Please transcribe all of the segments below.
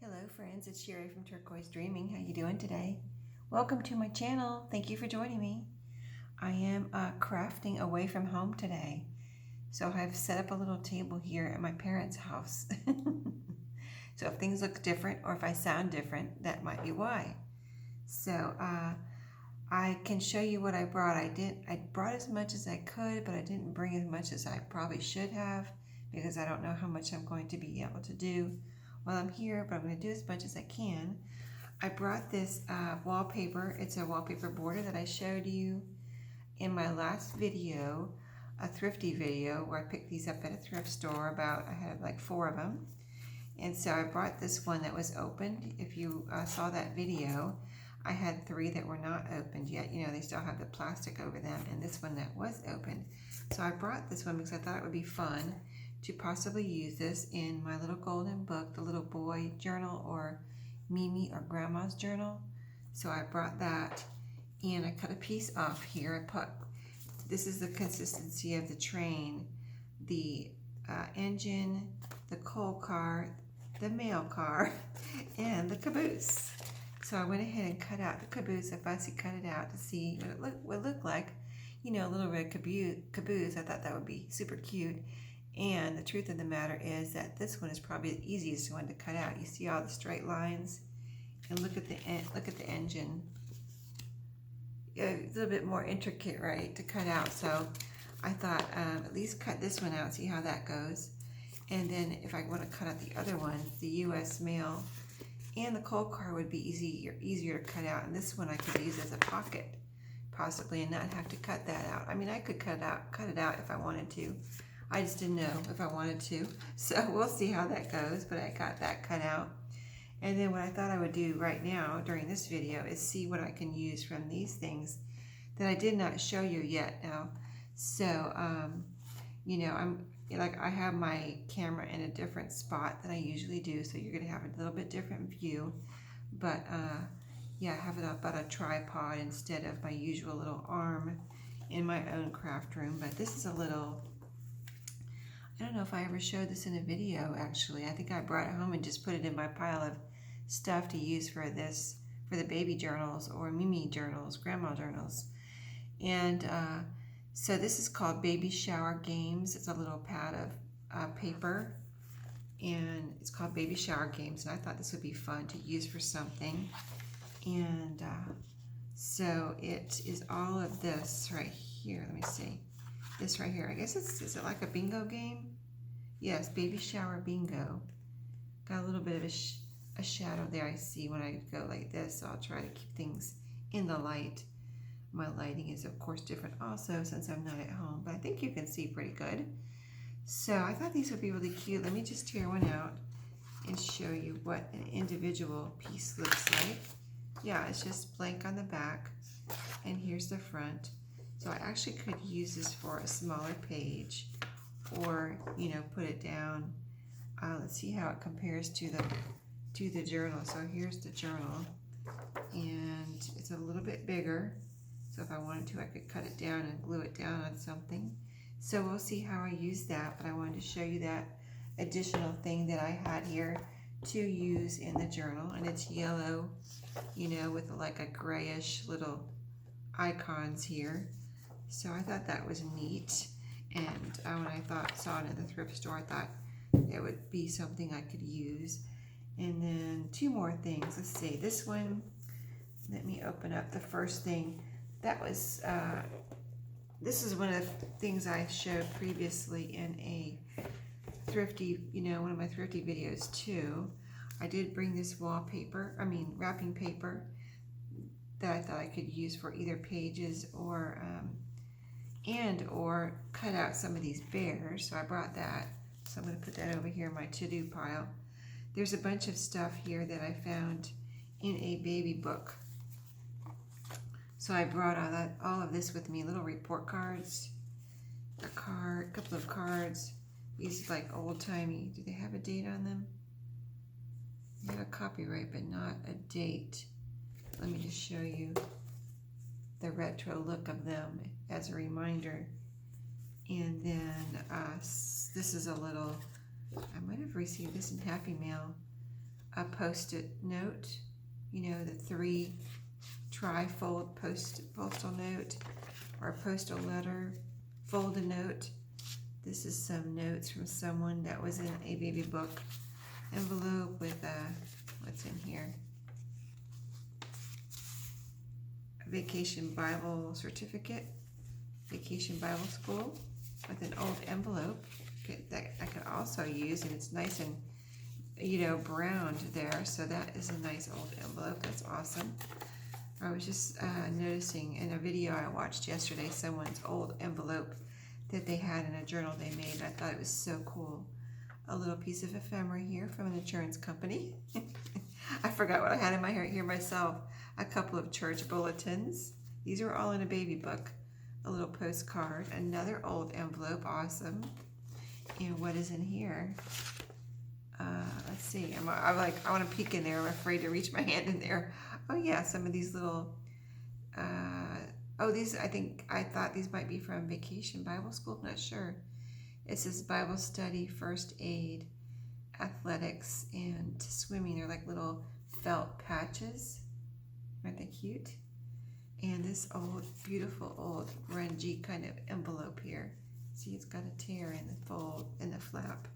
Hello friends, it's Sheree from Turquoise Dreaming. How you doing today? Welcome to my channel. Thank you for joining me. I am crafting away from home today. So I've set up a little table here at my parents' house. So if things look different or if I sound different, that might be why. So I can show you what I brought. I brought as much as I could, but I didn't bring as much as I probably should have because I don't know how much I'm going to be able to do while I'm here, but I'm going to do as much as I can. I brought this wallpaper. It's a wallpaper border that I showed you in my last video, a thrifty video where I picked these up at a thrift store. I had like 4 of them. And so I brought this one that was opened. If you saw that video, I had 3 that were not opened yet. You know, they still have the plastic over them, and this one that was opened. So I brought this one because I thought it would be fun to possibly use this in my little golden book, the little boy journal or Mimi or Grandma's journal. So I brought that and I cut a piece off here. This is the consistency of the train, the engine, the coal car, the mail car, and the caboose. So I went ahead and cut out the caboose. I fussy cut it out to see what it would look like. You know, a little red caboose. I thought that would be super cute. And the truth of the matter is that this one is probably the easiest one to cut out. You see all the straight lines, and look at the engine. It's a little bit more intricate, right, to cut out. So I thought at least cut this one out, see how that goes. And then if I want to cut out the other one, the U.S. mail and the coal car would be easier to cut out. And this one I could use as a pocket, possibly, and not have to cut that out. I mean, I could cut it out if I wanted to. I just didn't know if I wanted to. So we'll see how that goes, but I got that cut out. And then what I thought I would do right now during this video is see what I can use from these things that I did not show you yet now. So, you know, I have my camera in a different spot than I usually do, so you're going to have a little bit different view. But, yeah, I have it up on a tripod instead of my usual little arm in my own craft room. But this is a little... I don't know if I ever showed this in a video, actually. I think I brought it home and just put it in my pile of stuff to use for the baby journals or Mimi journals, grandma journals. And so this is called Baby Shower Games. It's a little pad of paper, and it's called Baby Shower Games. And I thought this would be fun to use for something. And so it is all of this right here. Let me see. This right here, I guess is it like a bingo game? Yes, baby shower bingo. Got a little bit of a shadow there I see when I go like this, so I'll try to keep things in the light. My lighting is of course different also since I'm not at home, but I think you can see pretty good. So I thought these would be really cute. Let me just tear one out and show you what an individual piece looks like. Yeah, it's just blank on the back, and here's the front. So I actually could use this for a smaller page, or, you know, put it down. Let's see how it compares to the journal. So here's the journal, and it's a little bit bigger. So if I wanted to, I could cut it down and glue it down on something. So we'll see how I use that, but I wanted to show you that additional thing that I had here to use in the journal, and it's yellow, you know, with like a grayish little icons here. So I thought that was neat, and when I saw it at the thrift store, I thought it would be something I could use. And then 2 more things. Let's see, this one, let me open up the first thing. That was, this is one of the things I showed previously in a thrifty, you know, one of my thrifty videos too. I did bring this wrapping paper that I thought I could use for either pages or or cut out some of these bears. So I brought that. So I'm going to put that over here in my to-do pile. There's a bunch of stuff here that I found in a baby book. So I brought all of this with me. Little report cards, a couple of cards. These like old-timey. Do they have a date on them? They have a copyright, but not a date. Let me just show you the retro look of them as a reminder. And then this is a little, I might have received this in Happy Mail, a post-it note, you know, the 3 tri-fold postal note, or a postal letter, fold a note. This is some notes from someone that was in a baby book envelope with what's in here? A vacation Bible certificate, vacation Bible school, with an old envelope that I could also use, and it's nice and, you know, browned there, so that is a nice old envelope. That's awesome. I was just noticing in a video I watched yesterday someone's old envelope that they had in a journal they made, and I thought it was so cool. A little piece of ephemera here from an insurance company. I forgot what I had in my hair here myself. A couple of church bulletins. These are all in a baby book. A little postcard, another old envelope, awesome. And what is in here? Let's see. I want to peek in there. I'm afraid to reach my hand in there. Oh yeah, some of these little. These I thought these might be from Vacation Bible School. I'm not sure. It says Bible study, first aid, athletics, and swimming. They're like little felt patches. Aren't they cute? And this old, beautiful old grungy kind of envelope here. See, it's got a tear in the fold, in the flap.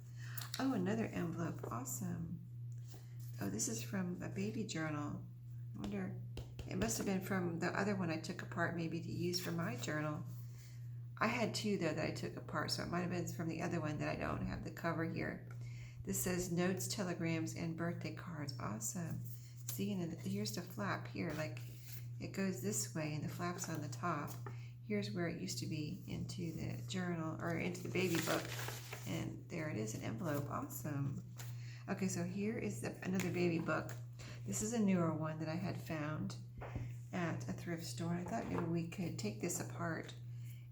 Oh, another envelope, awesome. Oh, this is from a baby journal. I wonder, it must have been from the other one I took apart maybe to use for my journal. I had 2 though that I took apart, so it might have been from the other one that I don't have the cover here. This says notes, telegrams, and birthday cards, awesome. See, and here's the flap here, like, it goes this way and the flap's on the top. Here's where it used to be into the journal, or into the baby book. And there it is, an envelope, awesome. Okay, so here is another baby book. This is a newer one that I had found at a thrift store. I thought maybe we could take this apart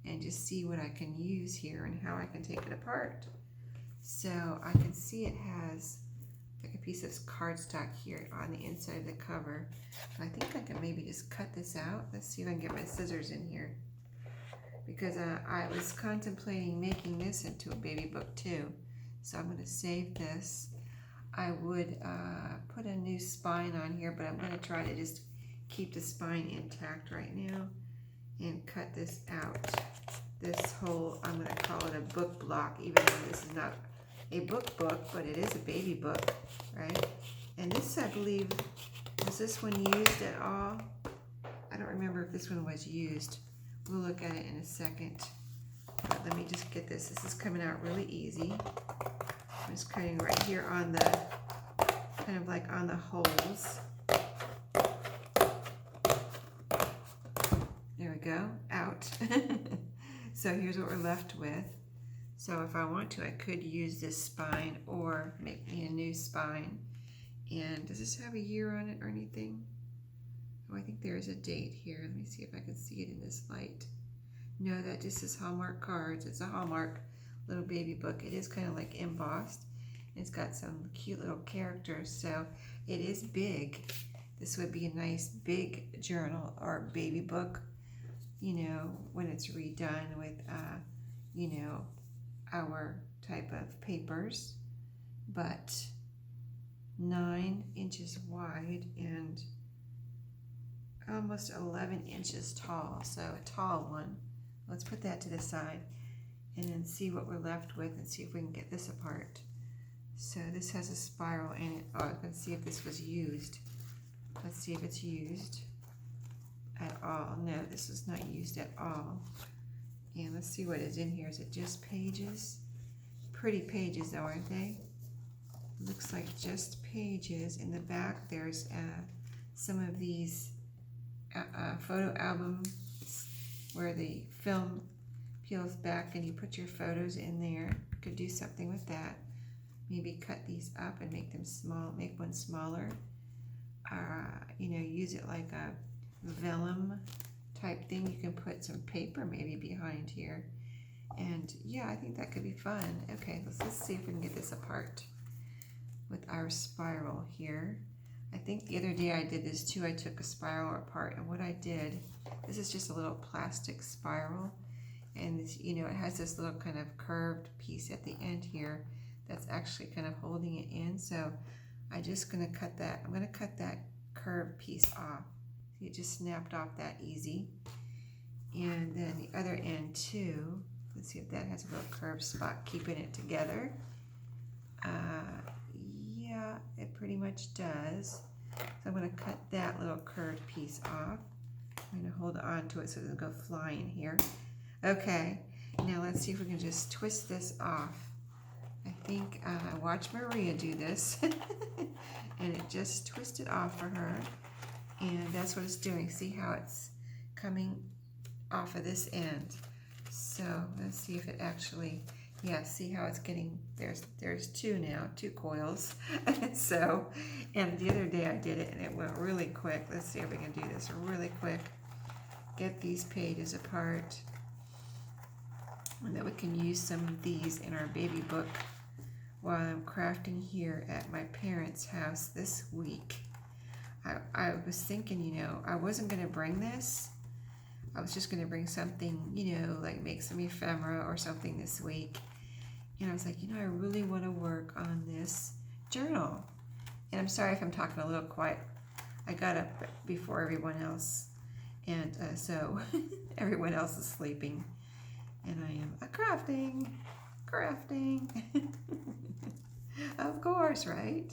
and just see what I can use here and how I can take it apart. So I can see it has like a piece of cardstock here on the inside of the cover. I think I can maybe just cut this out. Let's see if I can get my scissors in here. Because I was contemplating making this into a baby book too. So I'm going to save this. I would put a new spine on here, but I'm going to try to just keep the spine intact right now and cut this out. This whole, I'm going to call it a book block, even though this is not a book, but it is a baby book, right? And this, I believe, was this one used at all? I don't remember if this one was used. We'll look at it in a second. But let me just get this. This is coming out really easy. I'm just cutting right here on the, kind of like on the holes. There we go, out. So here's what we're left with. So if I want to, I could use this spine or make me a new spine. And does this have a year on it or anything? Oh, I think there is a date here. Let me see if I can see it in this light. No, that just is Hallmark cards. It's a Hallmark little baby book. It is kind of like embossed. It's got some cute little characters. So it is big. This would be a nice big journal or baby book, you know, when it's redone with, you know, our type of papers. But 9 inches wide and almost 11 inches tall, so a tall one. Let's put that to the side and then see what we're left with and see if we can get this apart. So this has a spiral in it. Oh, let's see if this was used. Let's see if it's used at all. No, this is not used at all. And let's see what is in here. Is it just pages? Pretty pages though, aren't they? Looks like just pages. In the back there's some of these photo albums where the film peels back and you put your photos in there. Could do something with that. Maybe cut these up and make them small, make one smaller. You know, use it like a vellum type thing. You can put some paper maybe behind here. And yeah, I think that could be fun. Okay, let's see if we can get this apart with our spiral here. I think the other day I did this too. I took a spiral apart, and what I did, this is just a little plastic spiral, and this, you know, it has this little kind of curved piece at the end here that's actually kind of holding it in. So I'm gonna cut that curved piece off. See, it just snapped off that easy. And then the other end too. Let's see if that has a little curved spot keeping it together. Yeah, it pretty much does. So I'm going to cut that little curved piece off. I'm going to hold on to it so it doesn't go flying here. Okay, now let's see if we can just twist this off. I think I watched Maria do this and it just twisted off for her, and that's what it's doing. See how it's coming off of this end. So let's see if it actually, yeah, see how it's getting, there's two now, two coils. So, and the other day I did it and it went really quick. Let's see if we can do this really quick. Get these pages apart, and then we can use some of these in our baby book while I'm crafting here at my parents' house this week. I was thinking, you know, I wasn't going to bring this. I was just going to bring something, you know, like make some ephemera or something this week. And I was like, you know, I really want to work on this journal. And I'm sorry if I'm talking a little quiet. I got up before everyone else. And so everyone else is sleeping. And I am crafting. Of course, right?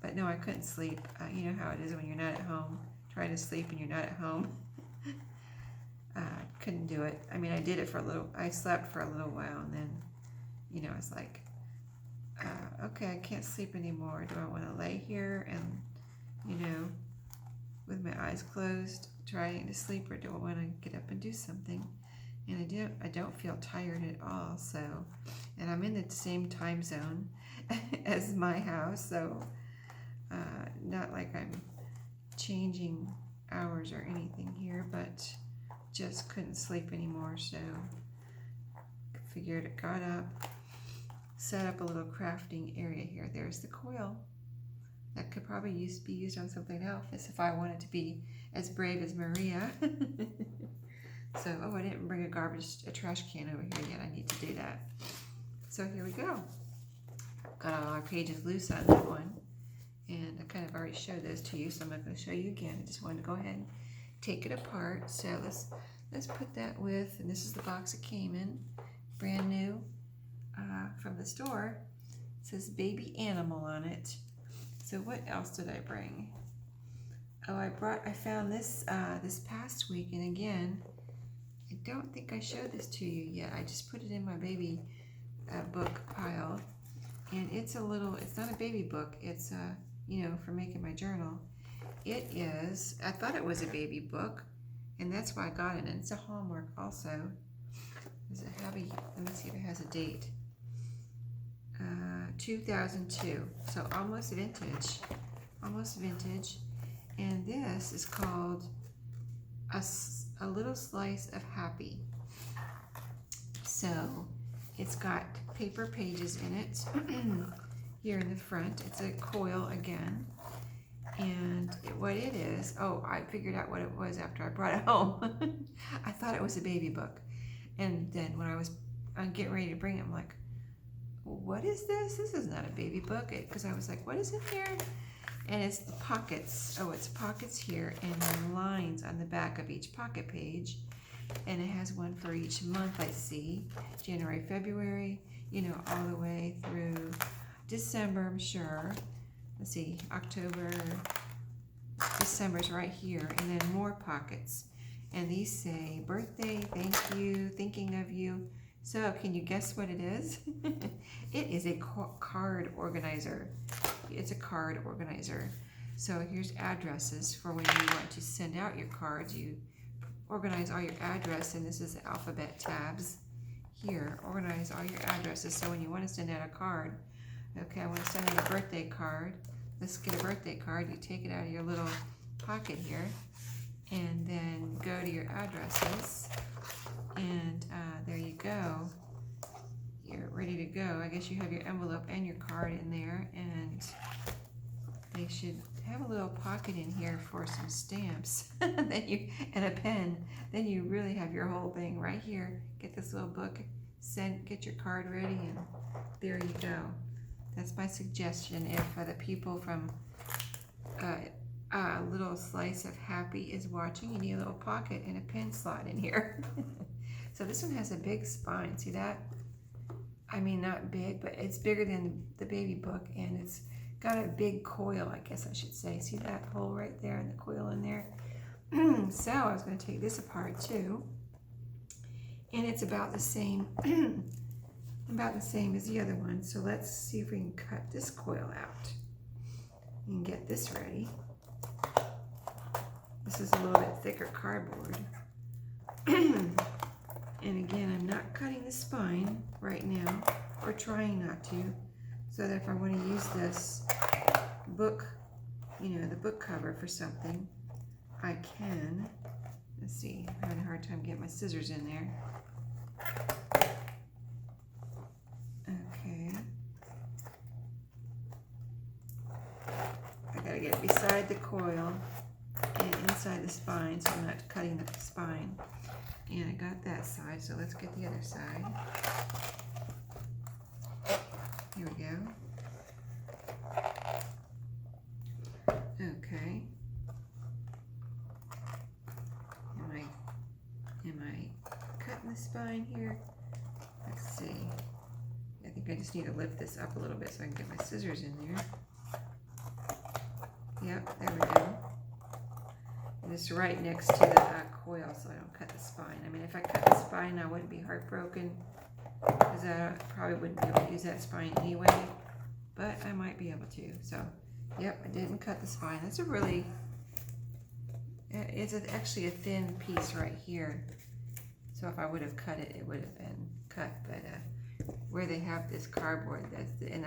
But no, I couldn't sleep. You know how it is when you're not at home, trying to sleep and you're not at home. Couldn't do it. I mean, I did it for a little, I slept for a little while, and then, you know, it's like, okay, I can't sleep anymore. Do I want to lay here and, you know, with my eyes closed, trying to sleep, or do I want to get up and do something? And I don't feel tired at all. So, and I'm in the same time zone as my house, so not like I'm changing hours or anything here, but just couldn't sleep anymore. So figured it, got up, set up a little crafting area here. There's the coil. That could probably be used on something else if I wanted to be as brave as Maria. So, oh, I didn't bring a trash can over here yet. I need to do that. So here we go. Got all our pages loose on that one. And I kind of already showed those to you, so I'm not going to show you again. I just wanted to go ahead and take it apart. So let's put that with, and this is the box it came in, brand new from the store. It says baby animal on it. So what else did I bring? Oh, I found this this past week, and again, I don't think I showed this to you yet. I just put it in my baby book pile, and it's not a baby book. It's you know, for making my journal. It is, I thought it was a baby book, and that's why I got it. And it's a Hallmark also. Does it have let me see if it has a date. 2002, so almost vintage. And this is called A Little Slice of Happy. So it's got paper pages in it. Here in the front, it's a coil again. And what it is, oh, I figured out what it was after I brought it home. I thought it was a baby book. And then when I was getting ready to bring it, I'm like, what is this? This is not a baby book. Because I was like, what is in here? And it's the pockets. Oh, it's pockets here and then lines on the back of each pocket page. And it has one for each month, I see. January, February, you know, all the way through December, I'm sure. Let's see, October, December's right here, and then more pockets. And these say, birthday, thank you, thinking of you. So can you guess what it is? It is a card organizer. It's a card organizer. So here's addresses for when you want to send out your cards. You organize all your address, and this is the alphabet tabs. Here, organize all your addresses. So when you want to send out a card, okay, I want to send out a birthday card. Let's get a birthday card. You take it out of your little pocket here, and then go to your addresses, and there you go. You're ready to go. I guess you have your envelope and your card in there, and they should have a little pocket in here for some stamps and a pen. Then you really have your whole thing right here. Get this little book, get your card ready, and there you go. That's my suggestion if the people from a Little Slice of Happy is watching. You need a little pocket and a pen slot in here. So this one has a big spine. See that? I mean, not big, but it's bigger than the baby book, and it's got a big coil, I guess I should say. See that hole right there and the coil in there? So I was going to take this apart too, and it's about the same as the other one. So let's see if we can cut this coil out and get this ready. This is a little bit thicker cardboard. And again, I'm not cutting the spine right now, or trying not to, so that if I want to use this book, you know, the book cover for something, I can. Let's see, I'm having a hard time getting my scissors in there. Okay. I gotta get it beside the coil and inside the spine, so I'm not cutting the spine. And I got that side, so let's get the other side. Here we go. Okay. Am I cutting the spine here? Let's see. I think I just need to lift this up a little bit so I can get my scissors in there. Yep, there we go. And it's right next to the coil, so I don't cut the spine. I mean, if I cut the spine, I wouldn't be heartbroken, because I probably wouldn't be able to use that spine anyway, but I might be able to. So, yep, I didn't cut the spine. That's a really, it's actually a thin piece right here. So if I would have cut it, it would have been cut. But where they have this cardboard that's in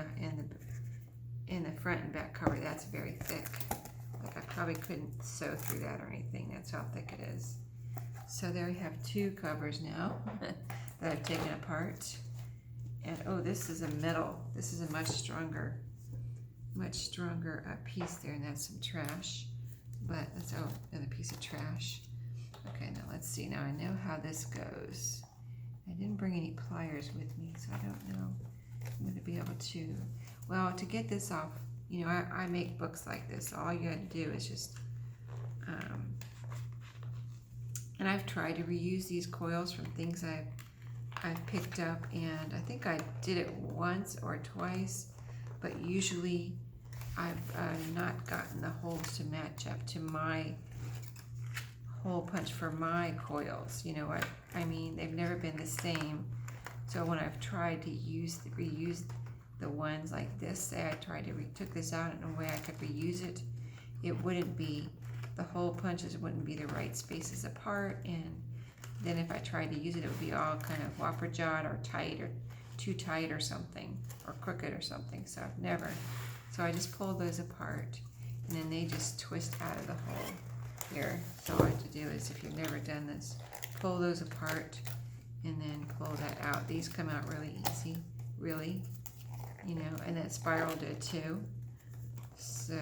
the front and back cover, that's very thick. Like I probably couldn't sew through that or anything. That's how thick it is. So there we have two covers now that I've taken apart. And oh, this is a metal. This is a much stronger piece there, and that's some trash. But that's, oh, another piece of trash. Okay, now let's see. Now I know how this goes. I didn't bring any pliers with me, so I don't know if I'm going to be able to. Well, to get this off, you know, I make books like this. All you got to do is just, and I've tried to reuse these coils from things I've picked up, and I think I did it once or twice, but usually I've not gotten the holes to match up to my hole punch for my coils. You know what I mean? They've never been the same. So when I've tried to reuse the ones like this, say I tried to took this out in a way I could reuse it, it wouldn't be, the hole punches wouldn't be the right spaces apart, and then if I tried to use it, it would be all kind of whopper-jawed or tight or too tight or something, or crooked or something. So I've never. So I just pulled those apart, and then they just twist out of the hole here. So all I have to do is, if you've never done this, pull those apart and then pull that out. These come out really easy, really, you know, and that spiral did too. So,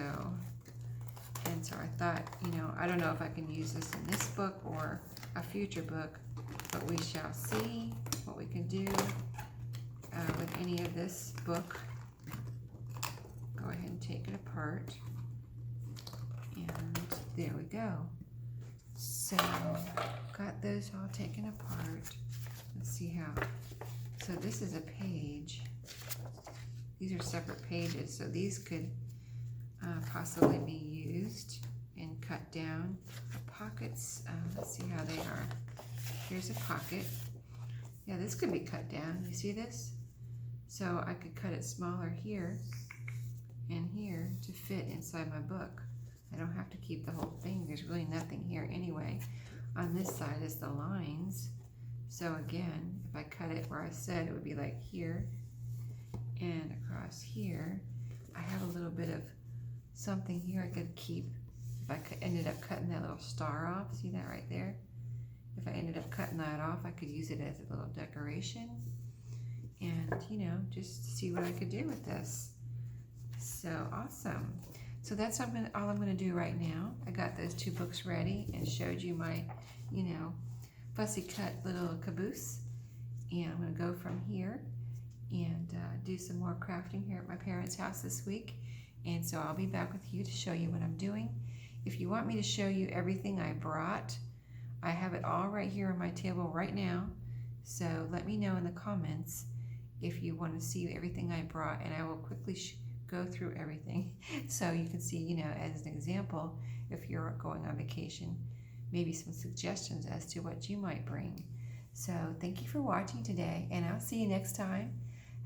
and so I thought, you know, I don't know if I can use this in this book or a future book, but we shall see what we can do with any of this book. Go ahead and take it apart, and there we go. So got those all taken apart. Let's see how. So this is a page. These are separate pages, so these could possibly be used and cut down. The pockets, let's see how they are. Here's a pocket. Yeah, this could be cut down. You see this? So I could cut it smaller here and here to fit inside my book. I don't have to keep the whole thing. There's really nothing here anyway. On this side is the lines. So again, if I cut it where I said, it would be like here and across here. I have a little bit of something here I could keep. If I ended up cutting that little star off, see that right there? If I ended up cutting that off, I could use it as a little decoration, and, you know, just see what I could do with this. So awesome. So that's all I'm going to do right now. I got those two books ready and showed you my, you know, fussy cut little caboose. And I'm going to go from here and do some more crafting here at my parents' house this week. And so I'll be back with you to show you what I'm doing. If you want me to show you everything I brought, I have it all right here on my table right now. So let me know in the comments if you want to see everything I brought, and I will quickly go through everything so you can see, you know, as an example, if you're going on vacation, maybe some suggestions as to what you might bring. So thank you for watching today, and I'll see you next time.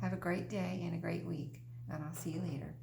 Have a great day and a great week, and I'll see you later.